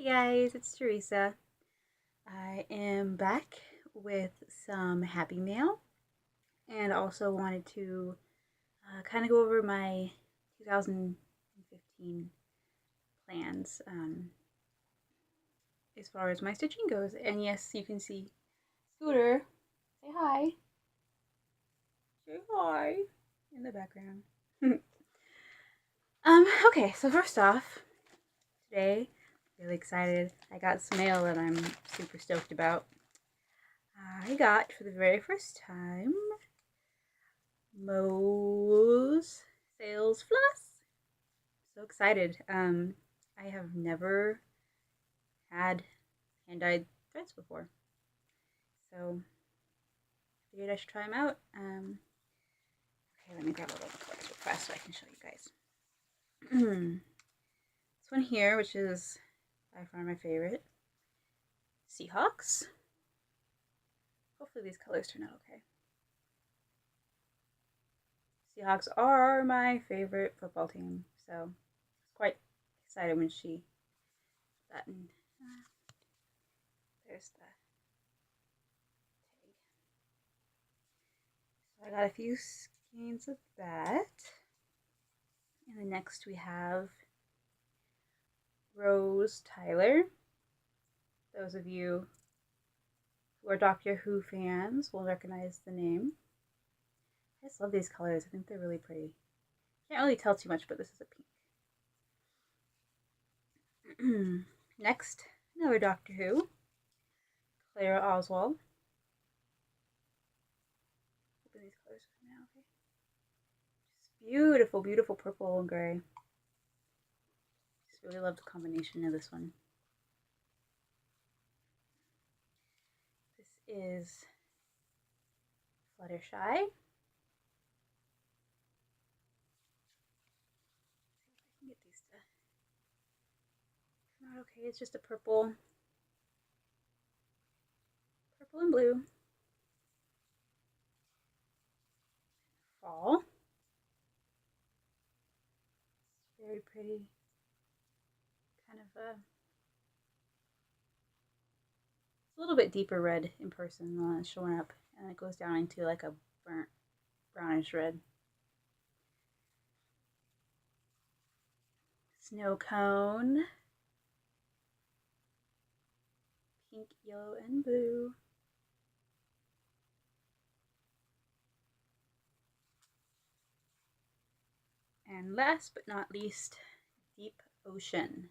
Hey guys, it's Teresa. I am back with some happy mail and also wanted to kind of go over my 2015 plans as far as my stitching goes. And yes, you can see Scooter. Say hi. Say hi in the background. Okay, so first off, today, really excited. I got some mail that I'm super stoked about. I got for the very first time Moe's Sales Floss. So excited. I have never had hand-dyed threads before. So I figured I should try them out. Okay, let me grab a little colors real fast so I can show you guys. This one here, which is by far my favorite. Seahawks. Hopefully these colors turn out okay. Seahawks are my favorite football team, so I was quite excited when she that and there's the tag. So I got a few skeins of that. And then next we have Rose Tyler. Those of you who are Doctor Who fans will recognize the name. I just love these colors. I think they're really pretty. Can't really tell too much, but this is a pink. Next, another Doctor Who. Clara Oswald. Open these colors now, okay? Just beautiful, beautiful purple and gray. Just really love the combination of this one. This is Fluttershy. Get these to come out okay. It's just a purple and blue. Fall. Very pretty. Kind of it's a little bit deeper red in person than it's showing up, and it goes down into like a burnt brownish red. Snow cone. Pink, yellow, and blue. And last but not least, Deep Ocean.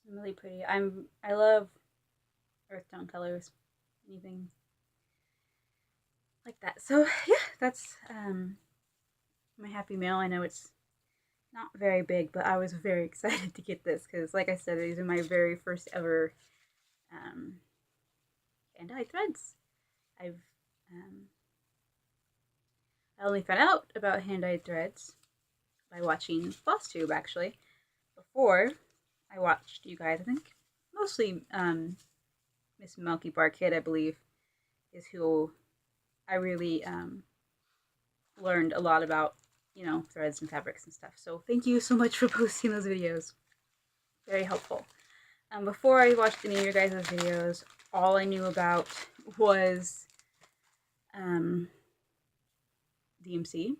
Really pretty. I love earth tone colors. Anything like that. So yeah, that's my happy mail. I know it's not very big, but I was very excited to get this because, like I said, these are my very first ever hand-dyed threads. I only found out about hand-dyed threads by watching FlossTube, actually. Before, I watched you guys, I think mostly Miss Milky Bar Kid, I believe, is who I really learned a lot about, threads and fabrics and stuff. So thank you so much for posting those videos. Very helpful. Before I watched any of your guys' videos, all I knew about was DMC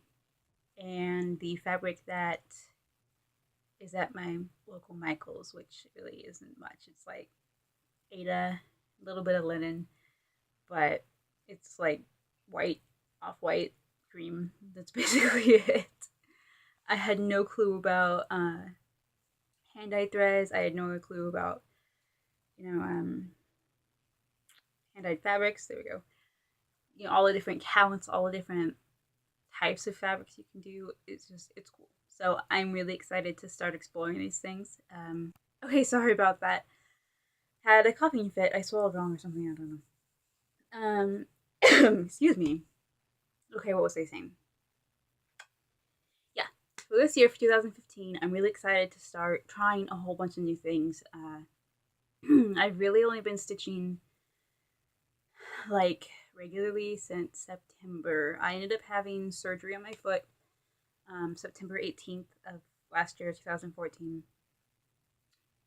and the fabric that is at my local Michael's, which really isn't much. It's like Ada, a little bit of linen, but it's like white, off-white, cream. That's basically it. I had no clue about hand-dyed threads. I had no clue about, hand-dyed fabrics. There we go. All the different counts, all the different types of fabrics you can do. It's cool. So I'm really excited to start exploring these things. Okay, sorry about that. Had a coughing fit. I swallowed wrong or something. I don't know. Excuse me. Okay, what was I saying? Yeah, so this year for 2015, I'm really excited to start trying a whole bunch of new things. I've really only been stitching like regularly since September. I ended up having surgery on my foot September 18th of last year, 2014.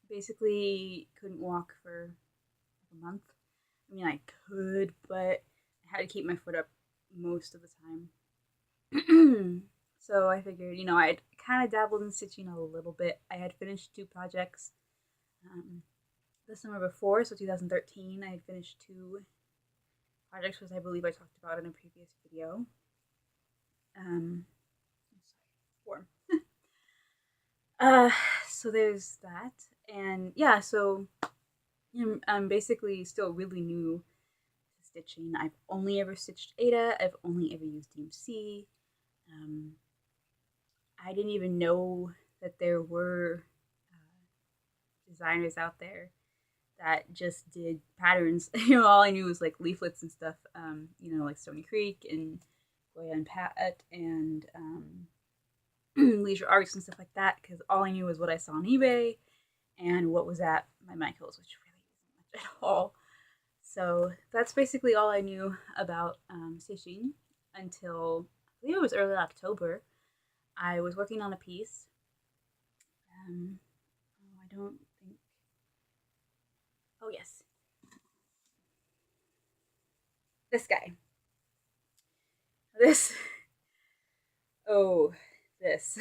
Basically, couldn't walk for a month. I mean, I could, but I had to keep my foot up most of the time. So I figured, I'd kind of dabbled in stitching a little bit. I had finished 2 projects the summer before, so 2013. I had finished 2 projects, which I believe I talked about in a previous video. Sorry, 4. So there's that, and yeah, so I'm basically still really new to stitching. I've only ever stitched Ada. I've only ever used DMC. I didn't even know that there were designers out there that just did patterns. All I knew was like leaflets and stuff. Like Stony Creek and Goya and Pat and Leisure Arts and stuff like that. Because all I knew was what I saw on eBay and what was at my Michaels, which really isn't much at all. So that's basically all I knew about stitching until I believe it was early October. I was working on a piece. I don't think. Oh, yes. This guy. This. Oh, this.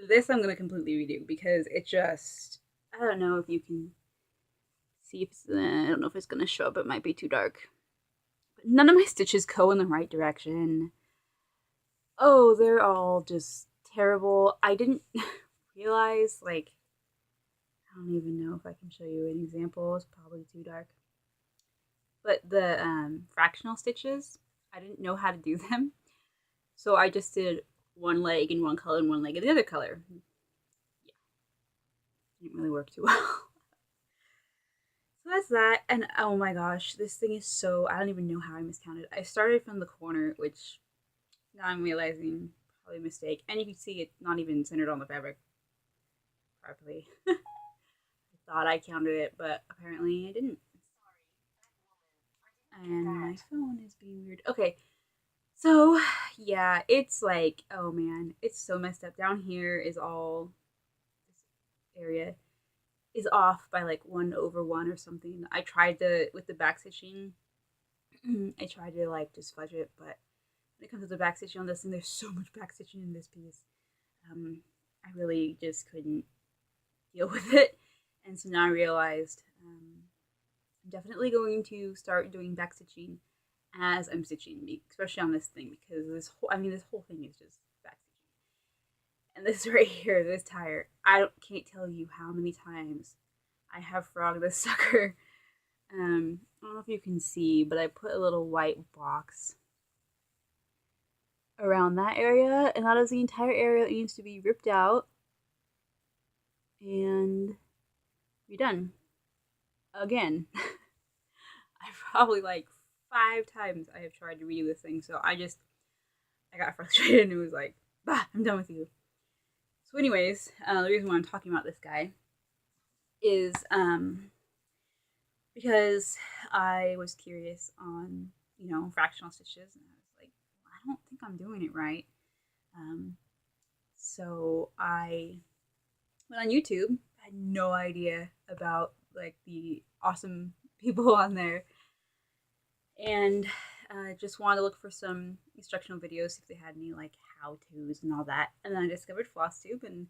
This I'm going to completely redo because it just. I don't know if you can see if I don't know if it's going to show up. It might be too dark. But none of my stitches go in the right direction. Oh, they're all just terrible. I didn't realize, I don't even know if I can show you an example. It's probably too dark. But the fractional stitches, I didn't know how to do them. So I just did one leg in one color and one leg in the other color. Yeah. Didn't really work too well. So that's that. And oh my gosh, this thing is so, I don't even know how I miscounted. I started from the corner, which now I'm realizing probably a mistake. And you can see it's not even centered on the fabric properly. I thought I counted it, but apparently I didn't. And my phone is being weird. Okay, so yeah, it's like, oh man, it's so messed up. Down here is all, this area is off by like 1/1 or something. I tried to, with the back stitching, I tried to like just fudge it, but when it comes to the back stitching on this thing, there's so much back stitching in this piece. I really just couldn't deal with it. And so now I realized I'm definitely going to start doing back stitching as I'm stitching, especially on this thing, because this whole thing is just back stitching. And this right here, this tire, can't tell you how many times I have frogged this sucker. I don't know if you can see, but I put a little white box around that area, and that is the entire area that needs to be ripped out and redone again. I probably like 5 times I have tried to redo this thing, so I got frustrated and it was like, bah, I'm done with you. So anyways, the reason why I'm talking about this guy is because I was curious on, fractional stitches, and I was like, I don't think I'm doing it right. So I went on YouTube. I had no idea about like the awesome people on there, and just wanted to look for some instructional videos if they had any like how-tos and all that. And then I discovered FlossTube, and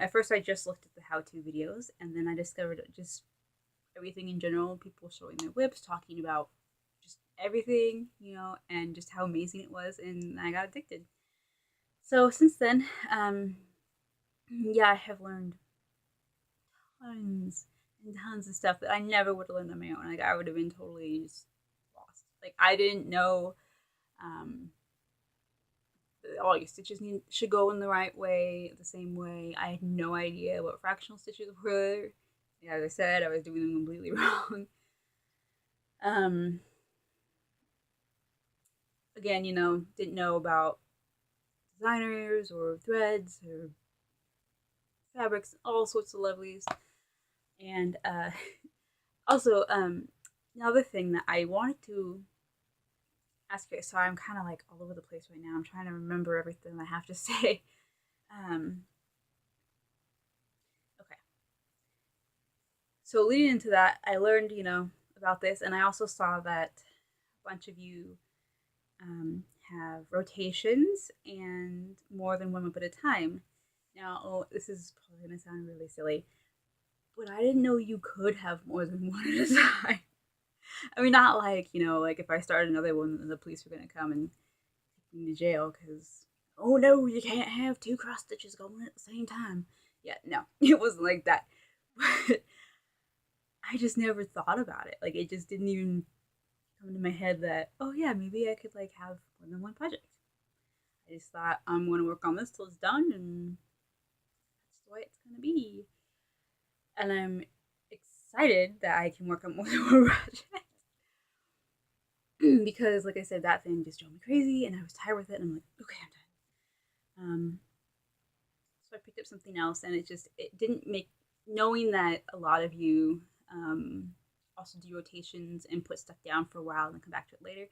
at first I just looked at the how-to videos, and then I discovered just everything in general, people showing their whips, talking about just everything, and just how amazing it was, and I got addicted. So since then, yeah, I have learned tons and tons of stuff that I never would have learned on my own. Like, I would have been totally just lost. Like, I didn't know all your stitches should go in the right way, the same way. I had no idea what fractional stitches were. Yeah, as I said, I was doing them completely wrong. Again, didn't know about designers or threads or fabrics, all sorts of lovelies. And also, another thing that I wanted to ask you. Sorry, I'm kind of like all over the place right now. I'm trying to remember everything I have to say. Um, okay. So leading into that, I learned, about this, and I also saw that a bunch of you have rotations and more than one whip at a time. Now, this is probably going to sound really silly, but I didn't know you could have more than one at a time. I mean, not like, like if I started another one, then the police were going to come and take me to jail because, oh no, you can't have two cross stitches going at the same time. Yeah, no, it wasn't like that. But I just never thought about it. Like, it just didn't even come into my head that, oh yeah, maybe I could like have more than one project. I just thought I'm going to work on this till it's done, and that's the way it's going to be. And I'm excited that I can work on more than one project. Because, like I said, that thing just drove me crazy, and I was tired with it, and I'm like, okay, I'm done. So I picked up something else, and it didn't make, knowing that a lot of you also do rotations and put stuff down for a while and then come back to it later,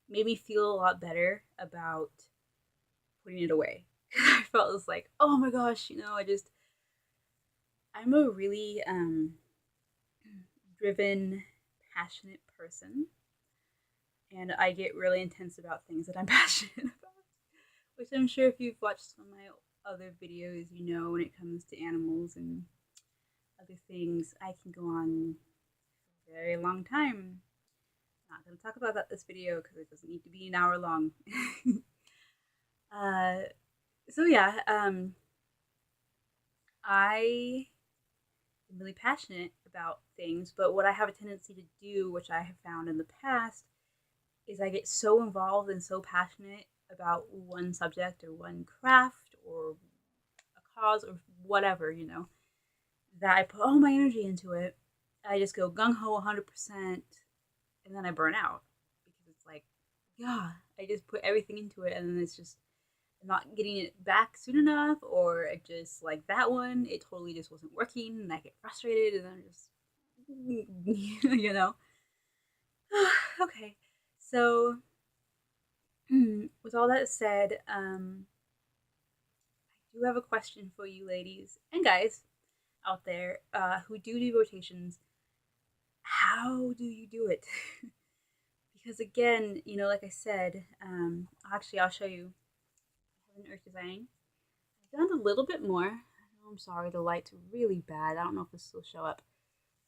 made me feel a lot better about putting it away. I felt it was like, oh my gosh, I'm a really driven, passionate person, and I get really intense about things that I'm passionate about, which I'm sure if you've watched some of my other videos, when it comes to animals and other things, I can go on for a very long time. I'm not going to talk about that this video because it doesn't need to be an hour long. uh, so yeah, I am really passionate about things, but what I have a tendency to do, which I have found in the past, is I get so involved and so passionate about one subject or one craft or a cause or whatever, that I put all my energy into it. I just go gung ho 100%, and then I burn out because it's like, yeah, I just put everything into it, and then it's just not getting it back soon enough, or it just like that one, it totally just wasn't working, and I get frustrated, and I'm just, okay. So, with all that said, I do have a question for you, ladies and guys out there who do rotations. How do you do it? Because again, like I said, actually, I'll show you. I have an earth design. I've done a little bit more. I'm sorry, the light's really bad. I don't know if this will show up.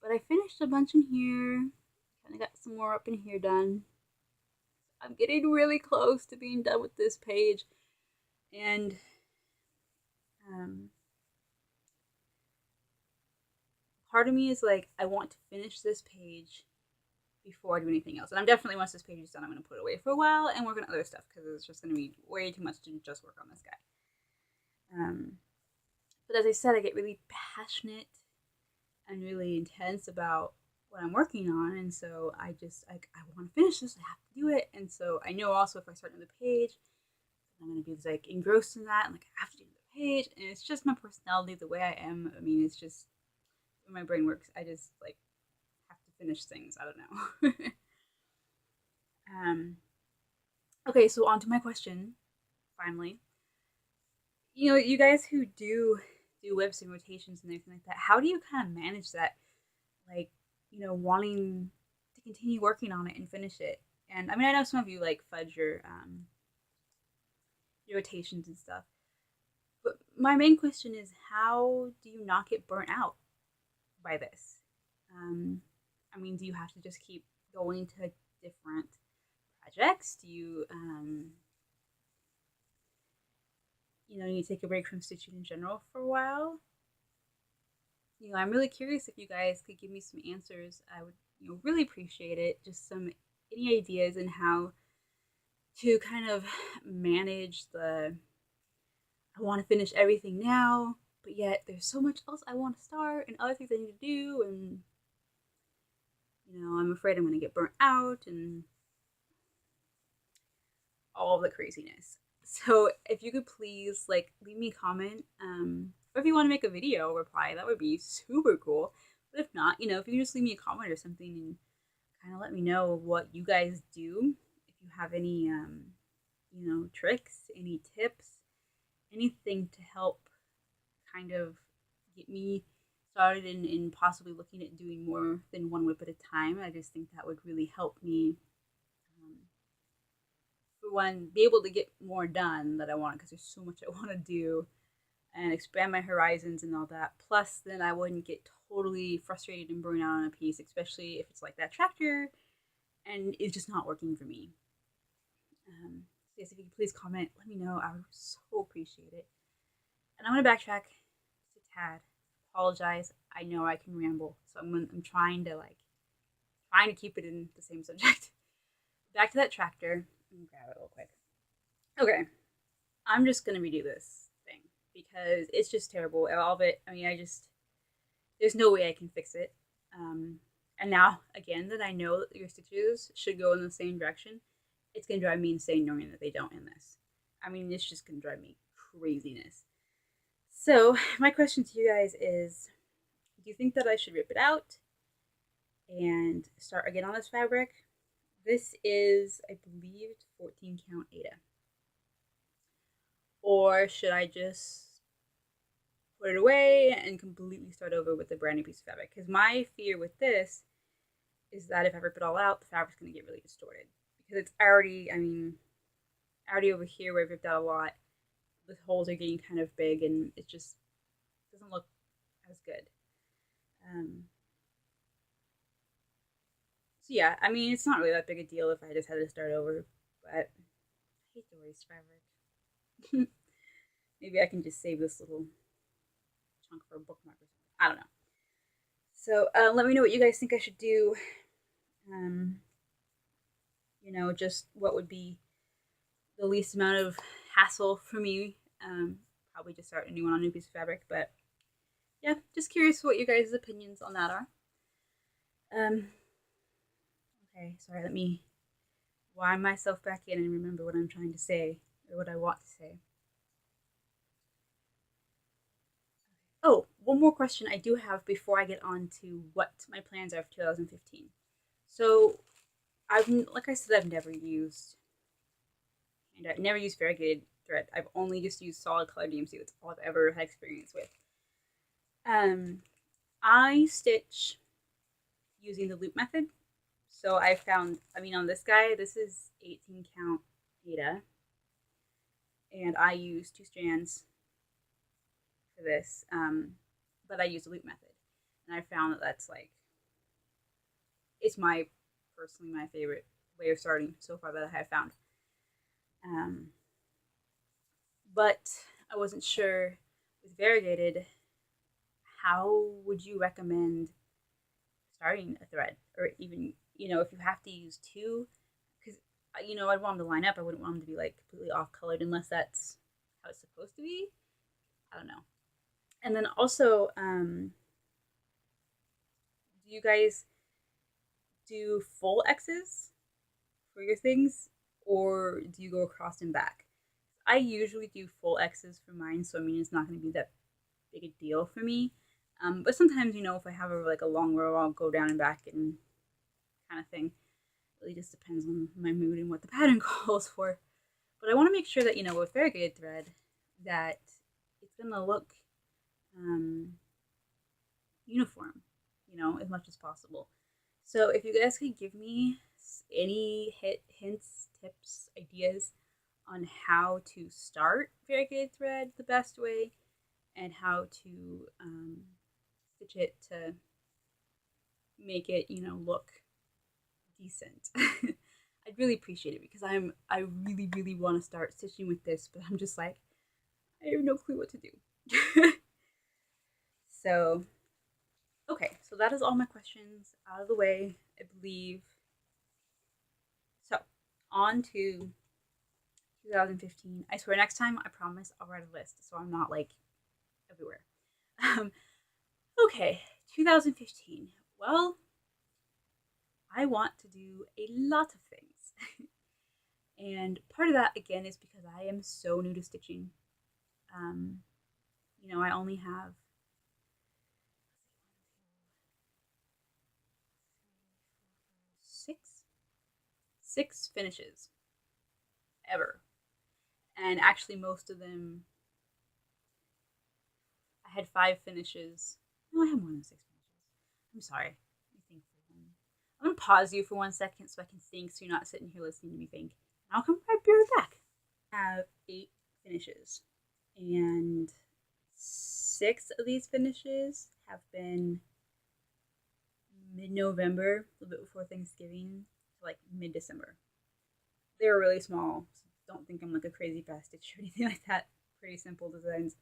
But I finished a bunch in here. Kind of got some more up in here done. I'm getting really close to being done with this page. And part of me is like, I want to finish this page before I do anything else. And I'm definitely, once this page is done, I'm going to put it away for a while and work on other stuff because it's just going to be way too much to just work on this guy. But as I said, I get really passionate and really intense about what I'm working on, and so I just I want to finish this. I have to do it, and so I know also if I start another page, I'm gonna be like engrossed in that, and like I have to do another page, and it's just my personality, the way I am. I mean, it's just the way my brain works. I just like have to finish things. I don't know. Okay, so on to my question. Finally, you guys who do whips and rotations and everything like that, how do you kind of manage that? Like, wanting to continue working on it and finish it. And I mean, I know some of you like fudge your rotations and stuff. But my main question is, how do you not get burnt out by this? I mean, do you have to just keep going to different projects? Do you, you take a break from stitching in general for a while? I'm really curious if you guys could give me some answers. I would, really appreciate it. Just any ideas in how to kind of manage I want to finish everything now, but yet there's so much else I want to start and other things I need to do, and I'm afraid I'm going to get burnt out and all of the craziness. So if you could please leave me a comment, or if you want to make a video reply, that would be super cool. But if not, if you just leave me a comment or something and kind of let me know what you guys do, if you have any, tricks, any tips, anything to help kind of get me started in possibly looking at doing more than one whip at a time. I just think that would really help me, um, for one, be able to get more done that I want because there's so much I want to do and expand my horizons and all that. Plus, then I wouldn't get totally frustrated and burn out on a piece, especially if it's like that tractor and it's just not working for me. So yes, if you could please comment, let me know. I would so appreciate it. And I'm gonna backtrack just a tad. Apologize. I know I can ramble, so I'm trying to keep it in the same subject. Back to that tractor. Let me grab it real quick. Okay, I'm just gonna redo this thing because it's just terrible. All of it. I mean, there's no way I can fix it. And now again that I know that your stitches should go in the same direction, it's gonna drive me insane knowing that they don't in this. I mean, it's just gonna drive me craziness. So my question to you guys is, do you think that I should rip it out and start again on this fabric? This is, I believe, 14 count Aida. Or should I just put it away and completely start over with a brand new piece of fabric? Because my fear with this is that if I rip it all out, the fabric's going to get really distorted. Because it's already, already over here where I've ripped out a lot, the holes are getting kind of big and it just doesn't look as good. So yeah, I mean, it's not really that big a deal if I just had to start over, but I hate to waste fabric. Maybe I can just save this little chunk for a bookmark or something. I don't know. So let me know what you guys think I should do. Just what would be the least amount of hassle for me. Probably just start a new one on a new piece of fabric, but yeah, just curious what you guys' opinions on that are. Okay, sorry, let me wind myself back in and remember what I'm trying to say or what I want to say. Oh, one more question I do have before I get on to what my plans are for 2015. So, like I said, I've never used variegated thread. I've only just used solid color DMC. That's all I've ever had experience with. I stitch using the loop method. So I found, on this guy, this is 18 count Aida, and I use 2 strands for this, but I use the loop method, and I found that that's it's personally my favorite way of starting so far that I have found. But I wasn't sure with variegated, how would you recommend starting a thread, or even if you have to use 2, because I'd want them to line up. I wouldn't want them to be completely off colored unless that's how it's supposed to be. I don't know. And then also, do you guys do full X's for your things, or do you go across and back? I usually do full X's for mine, so it's not going to be that big a deal for me. But sometimes, if I have a long row, I'll go down and back and kind of thing. It really just depends on my mood and what the pattern calls for. But I want to make sure that, with variegated thread, that it's going to look uniform, as much as possible. So if you guys could give me any hints, tips, ideas on how to start variegated thread the best way and how to stitch it to make it, look decent. I'd really appreciate it because I really, really want to start stitching with this, but I'm just I have no clue what to do. So, okay, so that is all my questions out of the way, I believe. So, on to 2015. I swear next time, I promise I'll write a list so I'm not everywhere. Okay, 2015. Well, I want to do a lot of things. And part of that, again, is because I am so new to stitching. I only have 6 finishes. ever. And actually, most of them, I had 5 finishes. No, I have more than 6 finishes. I'm sorry. Let me think for one. I'm gonna pause you for 1 second so I can think, so you're not sitting here listening to me think. I'll come right back. I have 8 finishes, and 6 of these finishes have been mid-November, a little bit before Thanksgiving, to like mid-December. They were really small, so don't think I'm like a crazy fast stitch or anything like that. Pretty simple designs,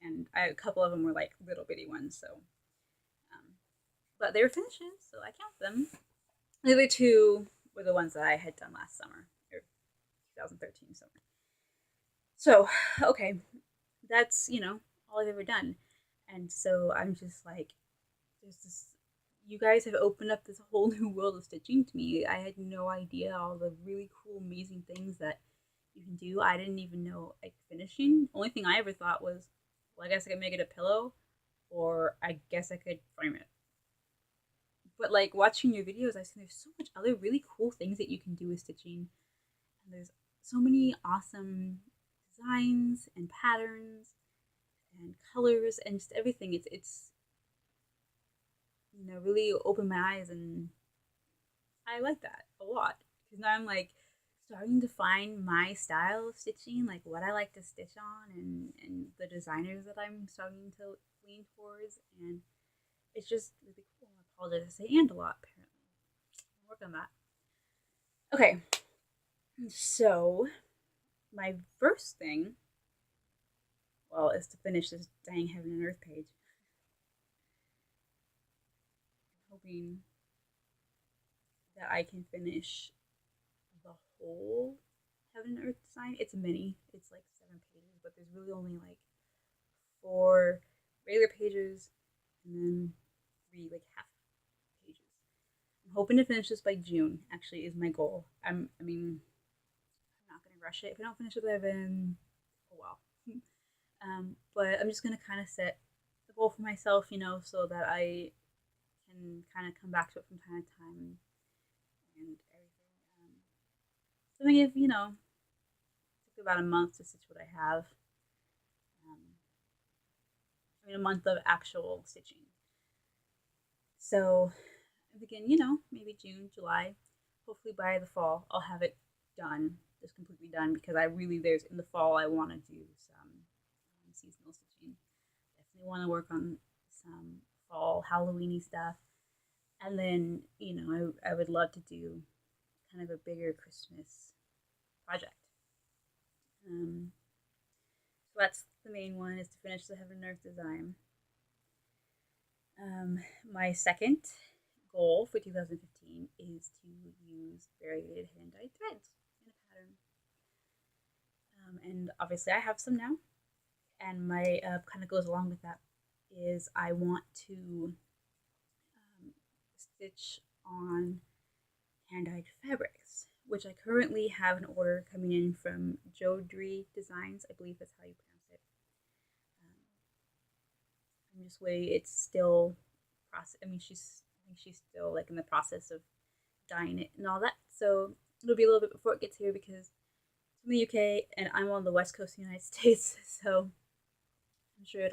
and a couple of them were like little bitty ones. So, but they were finishes, so I count them. The other 2 were the ones that I had done last summer, or 2013 summer. So, okay, that's all I've ever done, and so I'm just like, there's this. You guys have opened up this whole new world of stitching to me. I had no idea all the really cool, amazing things that you can do. I didn't even know like finishing. Only thing I ever thought was, well, I guess I could make it a pillow, or I guess I could frame it. But like watching your videos, I've seen there's so much other really cool things that you can do with stitching, and there's so many awesome designs and patterns and colors and just everything. It's really opened my eyes, and I like that a lot because now I'm like starting to find my style of stitching, like what I like to stitch on, and the designers that I'm starting to lean towards, and it's just really cool. I apologize, I say and a lot apparently. I'll work on that. Okay, so my first thing, well, is to finish this dang Heaven and Earth page. I'm hoping that I can finish the whole Heaven and Earth design. It's a mini. It's like 7 pages, but there's really only like 4 regular pages and then 3 like half pages. I'm hoping to finish this by June. Actually, is my goal. I'm not gonna rush it. If I don't finish it by then, oh well. But I'm just gonna kind of set the goal for myself, so that I can kind of come back to it from time to time and everything. So I if it took about a month to stitch what I have. Um, a month of actual stitching. So I begin, maybe June, July. Hopefully by the fall, I'll have it done, just completely done, because there's in the fall, I want to do some seasonal stitching. Definitely want to work on some fall Halloweeny stuff. And then, I would love to do kind of a bigger Christmas project. So that's the main one, is to finish the Heaven and Earth design. My second goal for 2015 is to use variegated hand-dyed threads in a pattern. And obviously I have some now. And my kind of goes along with that is I want to stitch on hand-dyed fabrics, which I currently have an order coming in from Jodrey Designs. I believe that's how you pronounce it. I'm just waiting. It's still process. I think she's still like in the process of dyeing it and all that. So it'll be a little bit before it gets here because it's from the UK and I'm on the west coast of the United States. So I'm sure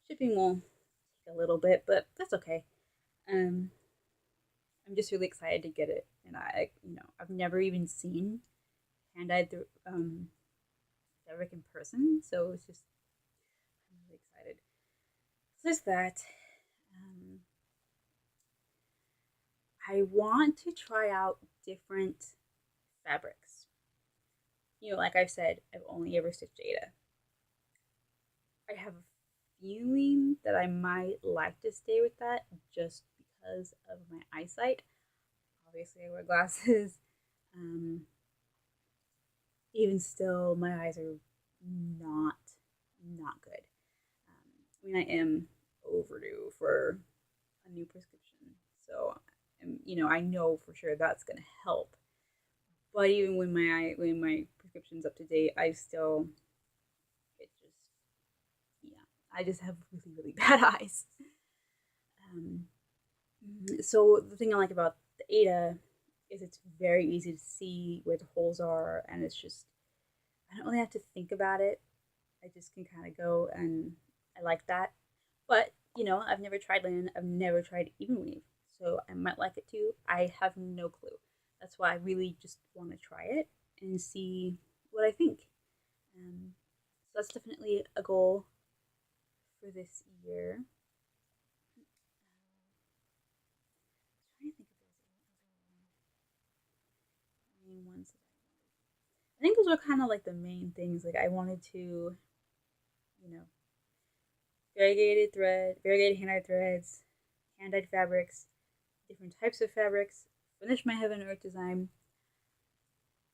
shipping will take a little bit, but that's okay. I'm just really excited to get it, and I've never even seen hand-dyed fabric in person, so it's just I'm really excited. So there's that. I want to try out different fabrics. Like I've said, I've only ever stitched Jada. I have a feeling that I might like to stay with that just because of my eyesight. Obviously, I wear glasses. Even still, my eyes are not good. I am overdue for a new prescription, so I know for sure that's gonna help. But even when my prescription's up to date, I just have really bad eyes. So the thing I like about the Ada is it's very easy to see where the holes are, and it's just I don't really have to think about it. I just can kind of go, and I like that. But I've never tried linen. I've never tried even weave, so I might like it too. I have no clue. That's why I really just want to try it and see what I think. So that's definitely a goal for this year. I'm trying to think if there's any main ones. I think those are kind of like the main things. Like I wanted to, you know, variegated hand-dyed threads, hand-dyed fabrics, different types of fabrics, finish my heaven and earth design.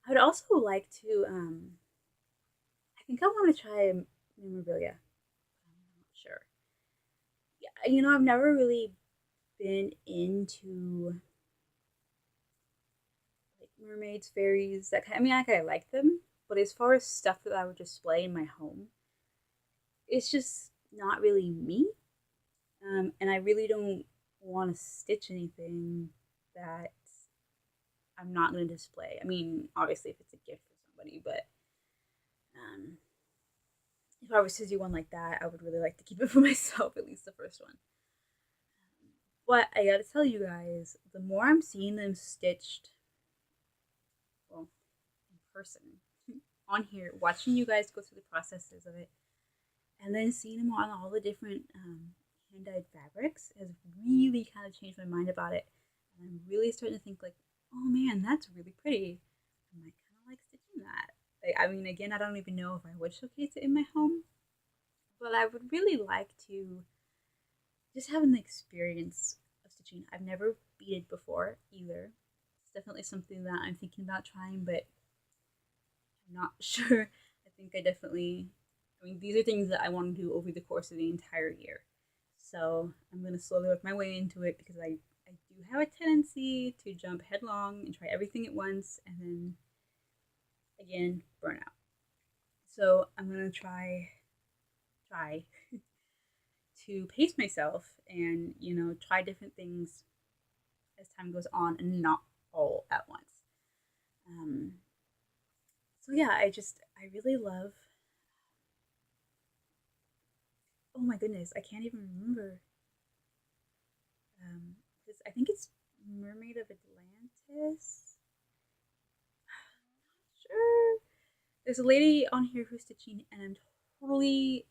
I would also like to, I think I want to try memorabilia. I'm not sure. Yeah, I've never really been into like mermaids, fairies, that kind. I mean, I like them, but as far as stuff that I would display in my home, it's just not really me. And I really don't want to stitch anything that I'm not going to display. I mean, obviously, if it's a gift for somebody, but um, if I was to do one like that, I would really like to keep it for myself, at least the first one. But I gotta tell you guys, the more I'm seeing them stitched, well, in person, on here, watching you guys go through the processes of it, and then seeing them on all the different hand dyed fabrics has really kind of changed my mind about it. And I'm really starting to think like, oh man, that's really pretty. I might kind of like stitching that. Like, I mean, again, I don't even know if I would showcase it in my home, but I would really like to just have an experience of stitching. I've never beaded before either. It's definitely something that I'm thinking about trying, but I'm not sure. I think I mean, these are things that I want to do over the course of the entire year. So I'm going to slowly work my way into it because I do have a tendency to jump headlong and try everything at once and then again burn out. So I'm going to try to pace myself and, try different things as time goes on and not all at once. Um, so yeah, I really love. Oh my goodness, I can't even remember. Because I think it's Mermaid of Atlantis. Sure. There's a lady on here who's stitching, and I'm totally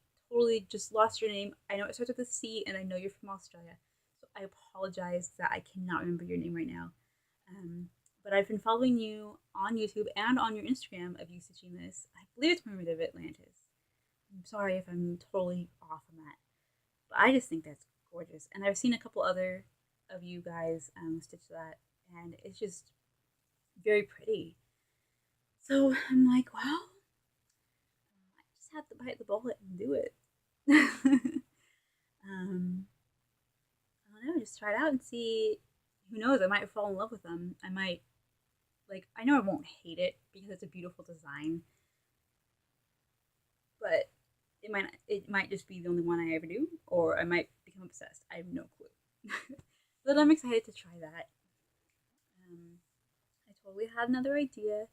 just lost your name. I know it starts with a C, and I know you're from Australia, so I apologize that I cannot remember your name right now. Um, but I've been following you on YouTube and on your Instagram of you stitching this. I believe it's Mermaid of Atlantis. I'm sorry if I'm totally off on that, but I just think that's gorgeous. And I've seen a couple other of you guys stitch that, and it's just very pretty. So I'm like, wow, I just have to bite the bullet and do it. um, I don't know, just try it out and see. Who knows? I might fall in love with them. I might I know I won't hate it because it's a beautiful design, but it might just be the only one I ever do, or I might become obsessed. I have no clue. But I'm excited to try that. Um, I totally had another idea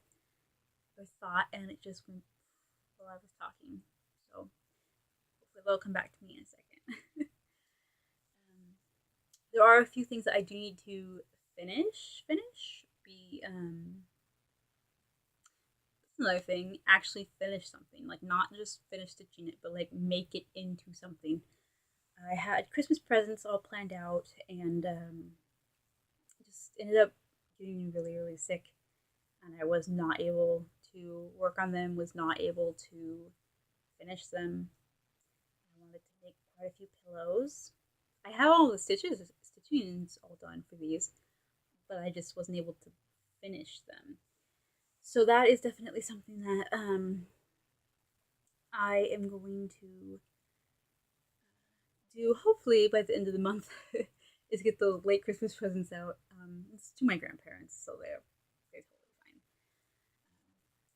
or thought, and it just went while I was talking. So hopefully they'll come back to me in a second. There are a few things that I do need to finish. Be Another thing, actually finish something, like not just finish stitching it, but like make it into something. I had Christmas presents all planned out, and just ended up getting really sick, and I was not able to work on them. Was not able to finish them. I wanted to make quite a few pillows. I have all the stitchings all done for these, but I just wasn't able to finish them. So that is definitely something that I am going to do hopefully by the end of the month is get the late Christmas presents out. It's to my grandparents, so they're totally fine.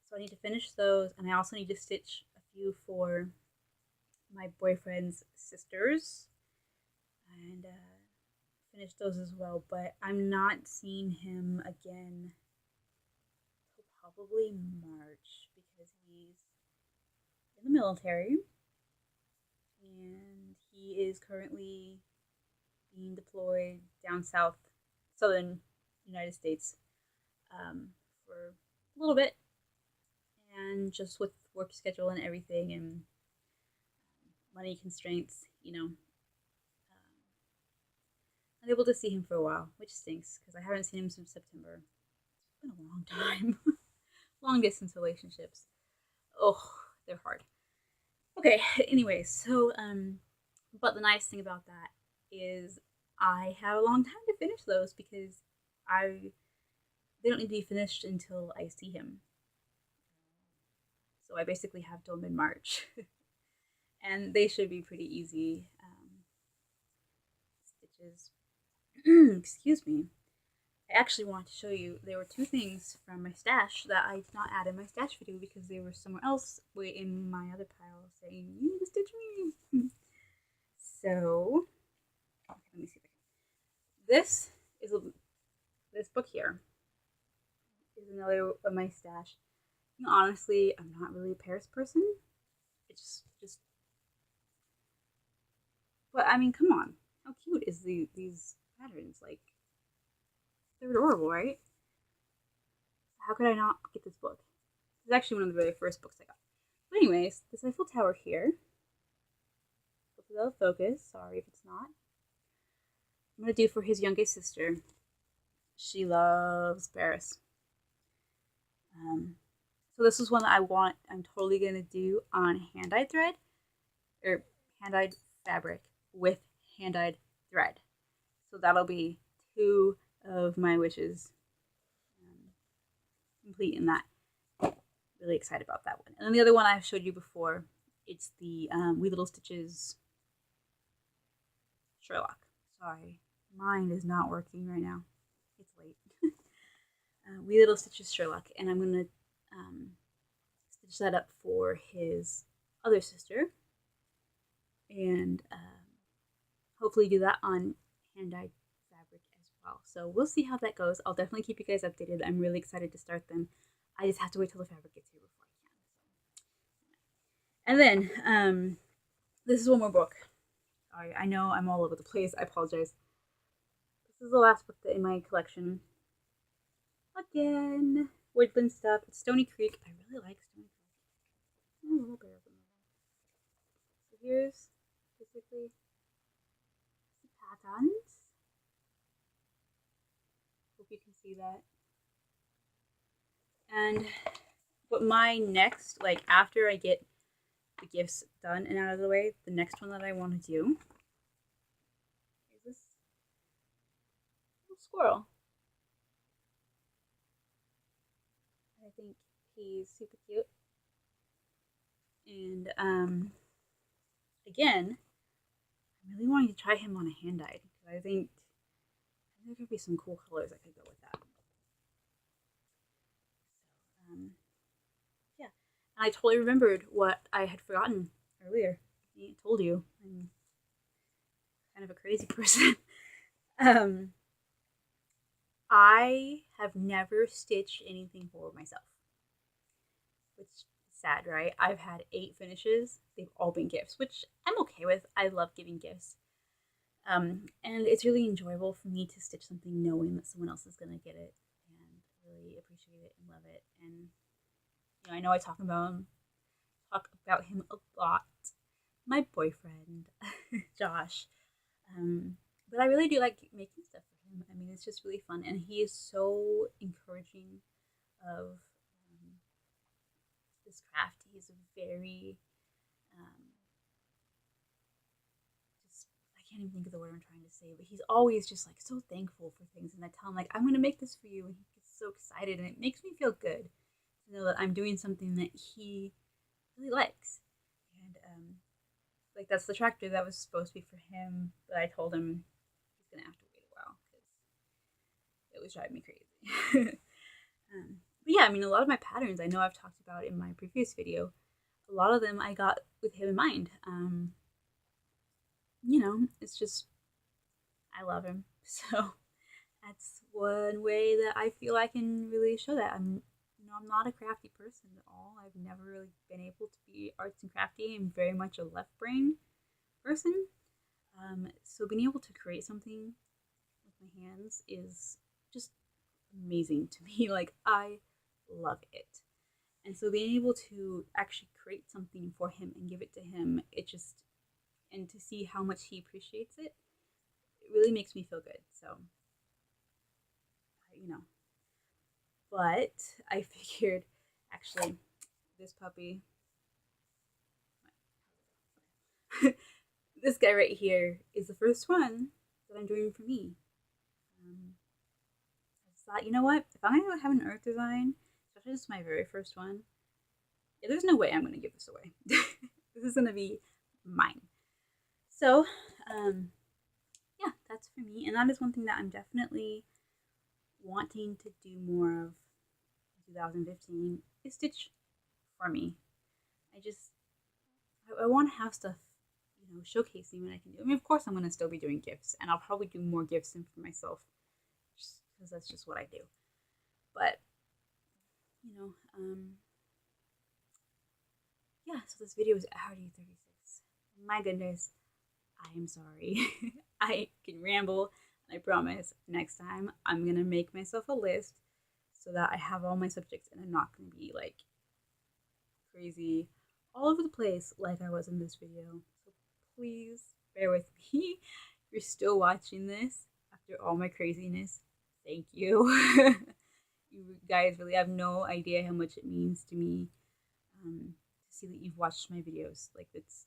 So I need to finish those, and I also need to stitch a few for my boyfriend's sisters, and finish those as well, but I'm not seeing him again till probably March because he's in the military and he is currently being deployed down south, southern United States, for a little bit, and just with work schedule and everything and money constraints, not able to see him for a while, which stinks because I haven't seen him since September. It's been a long time. Long distance relationships. Oh, they're hard. Okay, anyway, so but the nice thing about that is I have a long time to finish those because I they don't need to be finished until I see him. So I basically have till mid March, and they should be pretty easy stitches. Excuse me. I actually wanted to show you there were two things from my stash that I did not add in my stash video because they were somewhere else way in my other pile saying you need to stitch me. So let me see if I can. This book here is another of my stash. Honestly, I'm not really a Paris person. It's just but I mean, come on. How cute is these patterns? Like, they're adorable, right? How could I not get this book? It's actually one of the very first books I got. But anyways, this Eiffel Tower here. Hopefully that'll focus. Sorry if it's not. I'm gonna do for his youngest sister. She loves Paris. So this is one that I'm totally gonna do on hand-dyed thread or hand-dyed fabric with hand-dyed thread. So that'll be two of my wishes complete in that. Really excited about that one. And then the other one I've showed you before, it's the Wee Little Stitches Sherlock. Sorry, mind is not working right now. It's late. Wee Little Stitches Sherlock, and I'm gonna stitch that up for his other sister, and hopefully do that on hand-dyed fabric as well. So we'll see how that goes. I'll definitely keep you guys updated. I'm really excited to start them. I just have to wait till the fabric gets here before I can. And then this is one more book. Sorry, I know I'm all over the place. I apologize. This is the last book in my collection. Again, woodland stuff. It's Stony Creek. I really like Stony Creek. A little bit of them. So here's basically the patterns. Hope you can see that. And but my next, like after I get the gifts done and out of the way, the next one that I want to do is this little squirrel. I think he's super cute. And again, I'm really wanting to try him on a hand-dyed because I think there could be some cool colors I could go with that. So, yeah. And I totally remembered what I had forgotten earlier. I told you I'm kind of a crazy person. I have never stitched anything for myself, which is sad, right? I've had 8 finishes. They've all been gifts, which I'm okay with. I love giving gifts. And it's really enjoyable for me to stitch something knowing that someone else is going to get it and really appreciate it and love it. And I know I talk about him a lot. My boyfriend, Josh. But I really do like making stuff for him. I mean, it's just really fun, and he is so encouraging of this craft. He's a very I can't even think of the word I'm trying to say, but he's always just like so thankful for things. And I tell him like, I'm gonna make this for you, and he gets so excited, and it makes me feel good to know that I'm doing something that he really likes. And like that's the tractor that was supposed to be for him, but I told him he's gonna have to wait a while because it was driving me crazy. But yeah, I mean, a lot of my patterns I know I've talked about in my previous video. A lot of them I got with him in mind. It's just I love him So that's one way that I feel I can really show that I'm not a crafty person at all. I've never really been able to be arts and crafty. I'm very much a left brain person. So being able to create something with my hands is just amazing to me. Like I love it. And so being able to actually create something for him and give it to him, it just and to see how much he appreciates it, it really makes me feel good. So, you know, but I figured actually this puppy, this guy right here is the first one that I'm doing for me. Um, I just thought, you know what? If I'm gonna have an earth design, especially this is my very first one, yeah, there's no way I'm gonna give this away. This is gonna be mine. So, um, yeah, that's for me, and that is one thing that I'm definitely wanting to do more of in 2015 is stitch for me. I just I want to have stuff, showcasing what I can do. I mean, of course, I'm gonna still be doing gifts, and I'll probably do more gifts than for myself, just because that's just what I do. But you know, yeah. So this video is already 36. My goodness, I am sorry. I can ramble. I promise next time I'm gonna make myself a list so that I have all my subjects and I'm not gonna be like crazy all over the place like I was in this video. So please bear with me. If you're still watching this after all my craziness, thank you. You guys really have no idea how much it means to me to see that you've watched my videos. Like it's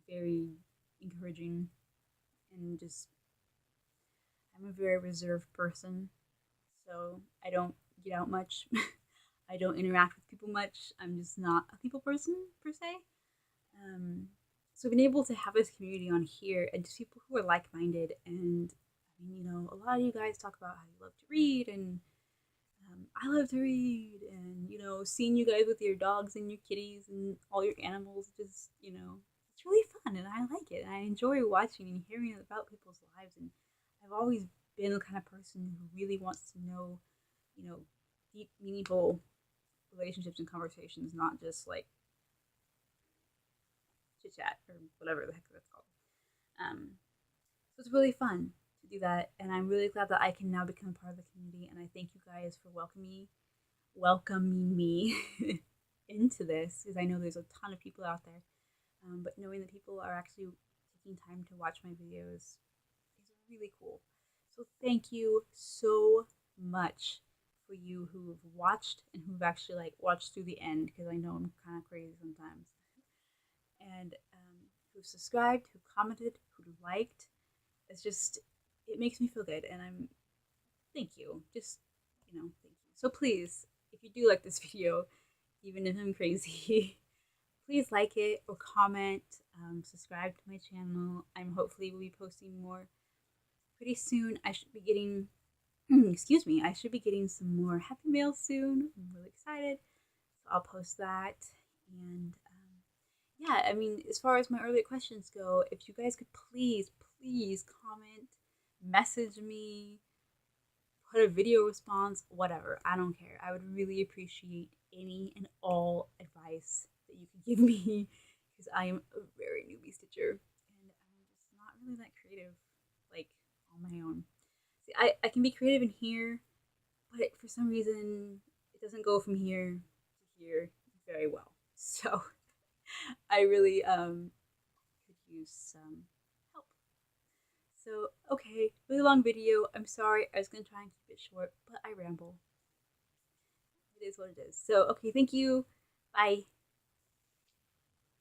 very encouraging and just I'm a very reserved person, so I don't get out much. I don't interact with people much. I'm just not a people person per se. Um, so being able to have this community on here and just people who are like-minded, and I mean, a lot of you guys talk about how you love to read, and I love to read, and seeing you guys with your dogs and your kitties and all your animals, just it's really fun, and I like it, and I enjoy watching and hearing about people's lives, and I've always been the kind of person who really wants to know, you know, deep, meaningful relationships and conversations, not just like chit chat or whatever the heck that's called. So it's really fun to do that, and I'm really glad that I can now become part of the community. And I thank you guys for welcoming me into this, because I know there's a ton of people out there. But knowing that people are actually taking time to watch my videos is really cool. So thank you so much for you who've watched and who've actually like watched through the end, because I know I'm kind of crazy sometimes. And who subscribed, who commented, who liked. It's just it makes me feel good, and I'm thank you. Just thank you. So please, if you do like this video, even if I'm crazy, please like it or comment. Subscribe to my channel. I'm hopefully will be posting more pretty soon. I should be getting excuse me, I should be getting some more happy mail soon. I'm really excited. So I'll post that. And yeah, I mean, as far as my earlier questions go, if you guys could please comment, message me, put a video response, whatever. I don't care. I would really appreciate any and all advice that you could give me, because I am a very newbie stitcher and I'm just not really that creative, like on my own. See, I can be creative in here, but for some reason it doesn't go from here to here very well. So I really could use some help. So okay, really long video. I'm sorry. I was gonna try and keep it short, but I ramble. It is what it is. So okay, thank you. Bye.